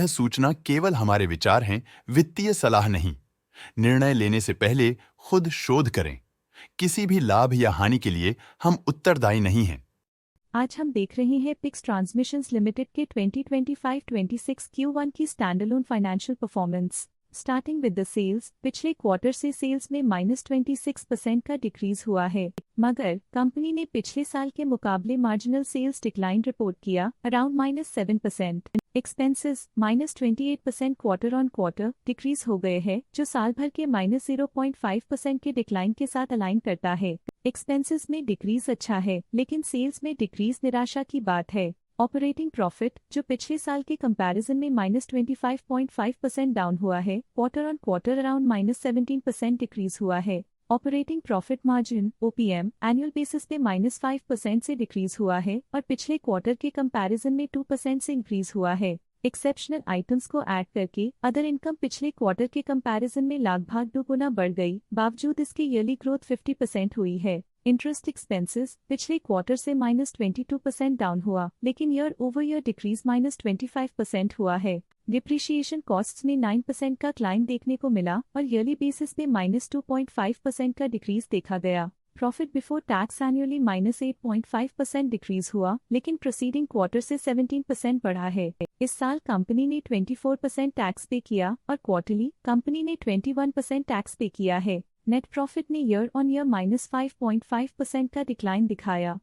सूचना केवल हमारे विचार हैं, वित्तीय सलाह नहीं। निर्णय लेने से पहले खुद शोध करें। किसी भी लाभ या हानि के लिए हम उत्तरदायी नहीं हैं। आज हम देख रहे हैं पिक्स ट्रांसमिशंस लिमिटेड के 2025-26 Q1 की standalone financial performance. Starting with the sales, पिछले क्वार्टर से सेल्स में -26% का डिक्रीज हुआ है, मगर कंपनी ने पिछले साल के मुकाबले मार्जिनल सेल्स डिक्लाइन रिपोर्ट किया, around -7%। Expenses -28% quarter on quarter decrease हो गए हैं, जो साल भर के -0.5% के डिक्लाइन के साथ अलाइन करता है। एक्सपेंसेस में डिक्रीज अच्छा है, लेकिन सेल्स में डिक्रीज निराशा की बात है। ऑपरेटिंग प्रॉफिट, जो पिछले साल के कंपैरिजन में -25.5% डाउन हुआ है, quarter on quarter around -17% decrease हुआ है। Operating profit margin OPM annual basis पे -5% से डिक्रीज हुआ है और पिछले क्वार्टर के कंपैरिजन में 2% से इंक्रीज हुआ है। एक्सेप्शनल आइटम्स को ऐड करके अदर इनकम पिछले क्वार्टर के कंपैरिजन में लगभग 2 गुना बढ़ गई, बावजूद इसके ईयरली ग्रोथ 50% हुई है। इंटरेस्ट एक्सपेंसेस पिछले क्वार्टर से -22% डाउन हुआ, लेकिन ईयर ओवर ईयर डिक्रीज -25% हुआ है। डिप्रिशिएशन कॉस्ट्स में 9% का क्लाइम देखने को मिला और ईयरली बेसिस पे -2.5% का डिक्रीज देखा गया। Profit before tax annually -8.5% decrease हुआ, लेकिन प्रोसीडिंग क्वार्टर से 17% बढ़ा है। इस साल कंपनी ने 24% टैक्स पे किया और क्वार्टरली कंपनी ने 21% टैक्स पे किया है। नेट प्रॉफिट ने ईयर ऑन ईयर -5.5% का डिक्लाइन दिखाया,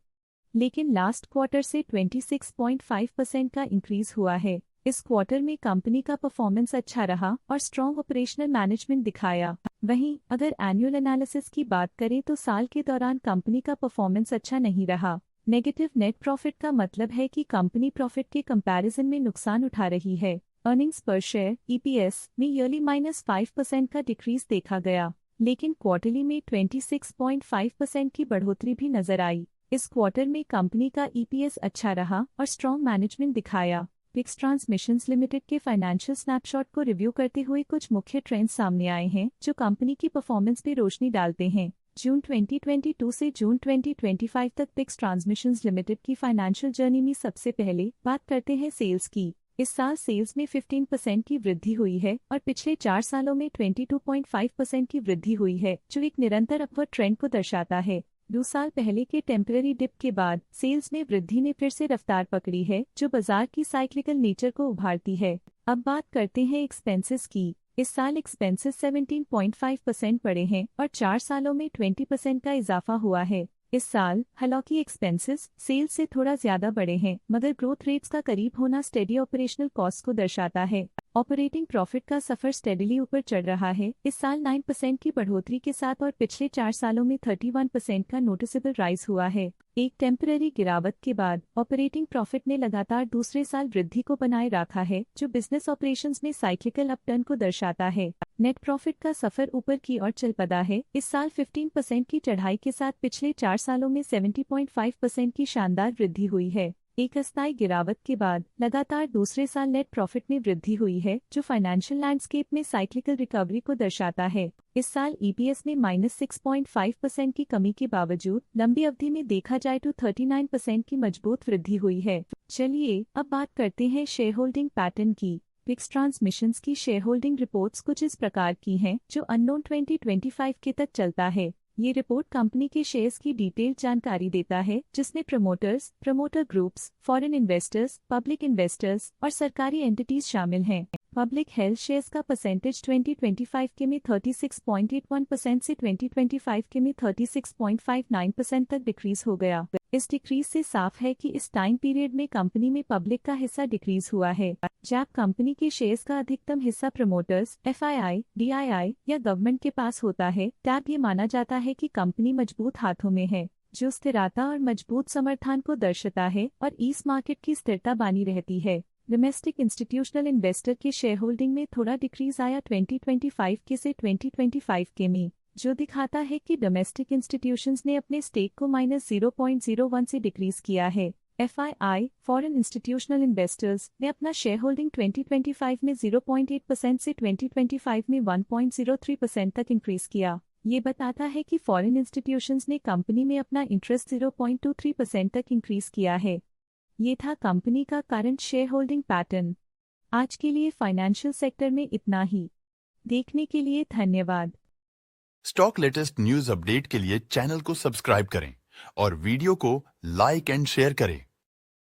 लेकिन लास्ट क्वार्टर से 26.5% का इंक्रीज हुआ है। इस क्वार्टर में कंपनी का परफॉर्मेंस अच्छा रहा और स्ट्रॉन्ग ऑपरेशनल मैनेजमेंट दिखाया। वहीं अगर एनुअल एनालिसिस की बात करें तो साल के दौरान कंपनी का परफॉर्मेंस अच्छा नहीं रहा। नेगेटिव नेट प्रॉफिट का मतलब है कि कंपनी प्रॉफिट के कंपैरिजन में नुकसान उठा रही है। अर्निंग्स पर शेयर EPS में ईयरली -5% का डिक्रीज देखा गया, लेकिन क्वार्टरली में 26.5% की बढ़ोतरी भी नजर आई। इस क्वार्टर में कंपनी का EPS अच्छा रहा और स्ट्रॉन्ग मैनेजमेंट दिखाया। पिक्स ट्रांसमिशंस लिमिटेड के फाइनेंशियल स्नैपशॉट को रिव्यू करते हुए कुछ मुख्य ट्रेंड्स सामने आए हैं, जो कंपनी की परफॉर्मेंस पे रोशनी डालते हैं। जून 2022 से जून 2025 तक पिक्स ट्रांसमिशंस लिमिटेड की फाइनेंशियल जर्नी में सबसे पहले बात करते हैं सेल्स की। इस साल सेल्स में 15% की वृद्धि हुई है और पिछले 4 सालों में 22.5% की वृद्धि हुई है, जो एक निरंतर अपवर्ड ट्रेंड को दर्शाता है। 2 साल पहले के टेम्पररी डिप के बाद सेल्स में वृद्धि ने फिर से रफ्तार पकड़ी है, जो बाजार की साइक्लिकल नेचर को उभारती है। अब बात करते हैं एक्सपेंसेस की। इस साल एक्सपेंसेस 17.5% बढ़े हैं और 4 सालों में 20% का इजाफा हुआ है। इस साल हालांकि एक्सपेंसेस सेल्स से थोड़ा ज्यादा बढ़े हैं, मगर ग्रोथ रेट्स का करीब होना स्टेडी ऑपरेशनल कॉस्ट को दर्शाता है। ऑपरेटिंग प्रॉफिट का सफर स्टेडीली ऊपर चढ़ रहा है, इस साल 9% की बढ़ोतरी के साथ और पिछले 4 सालों में 31% का नोटिसेबल राइज हुआ है। एक टेम्पररी गिरावट के बाद ऑपरेटिंग प्रॉफिट ने लगातार दूसरे साल वृद्धि को बनाए रखा है, जो बिजनेस ऑपरेशंस में साइक्लिकल अपटर्न को दर्शाता है। नेट प्रॉफिट का सफर ऊपर की ओर चल पड़ा है, इस साल 15% की चढ़ाई के साथ पिछले 4 सालों में 70.5% की शानदार वृद्धि हुई है। एक अस्थायी गिरावट के बाद लगातार दूसरे साल नेट प्रॉफिट में वृद्धि हुई है, जो फाइनेंशियल लैंडस्केप में साइक्लिकल रिकवरी को दर्शाता है। इस साल EPS में -6.5% की कमी के बावजूद लंबी अवधि में देखा जाए तो 39% की मजबूत वृद्धि हुई है। चलिए अब बात करते हैं शेयर होल्डिंग पैटर्न की। पिक्स ट्रांसमिशंस की शेयर होल्डिंग रिपोर्ट्स कुछ इस प्रकार की हैं, जो अननोन 2025 के तक चलता है। ये रिपोर्ट कंपनी के शेयर्स की डिटेल्ड जानकारी देता है, जिसमें promoters, promoter groups, foreign investors, public investors और सरकारी एंटिटीज शामिल हैं। पब्लिक हेल्थ शेयर्स का परसेंटेज 2025 के में 36.81% से 2025 के में 36.59% तक डिक्रीज हो गया। इस डिक्रीज से साफ है कि इस टाइम पीरियड में कंपनी में पब्लिक का हिस्सा डिक्रीज हुआ है। जब कंपनी के शेयर्स का अधिकतम हिस्सा प्रमोटर्स, FII, DII या गवर्नमेंट के पास होता है, तब ये माना जाता है कि कंपनी मजबूत हाथों में है, जो स्थिरता और मजबूत समर्थन को दर्शाता है और इस मार्केट की स्थिरता बनी रहती है। डोमेस्टिक इंस्टीट्यूशनल इन्वेस्टर के शेयर होल्डिंग में थोड़ा डिक्रीज आया 2025 के से 2025 के में, जो दिखाता है कि डोमेस्टिक इंस्टीट्यूशंस ने अपने स्टेक को -0.01 से डिक्रीज किया है। FII, फॉरेन इंस्टीट्यूशनल इन्वेस्टर्स ने अपना शेयर होल्डिंग 2025 में 0.8% से 2025 में 1.03% तक इंक्रीज किया। ये बताता है कि फॉरेन इंस्टीट्यूशंस ने कंपनी में अपना इंटरेस्ट 0.23% तक इंक्रीज किया है। ये था कंपनी का करंट शेयर होल्डिंग पैटर्न। आज के लिए फाइनेंशियल सेक्टर में इतना ही। देखने के लिए धन्यवाद। स्टॉक लेटेस्ट न्यूज अपडेट के लिए चैनल को सब्सक्राइब करें और वीडियो को लाइक एंड शेयर करें।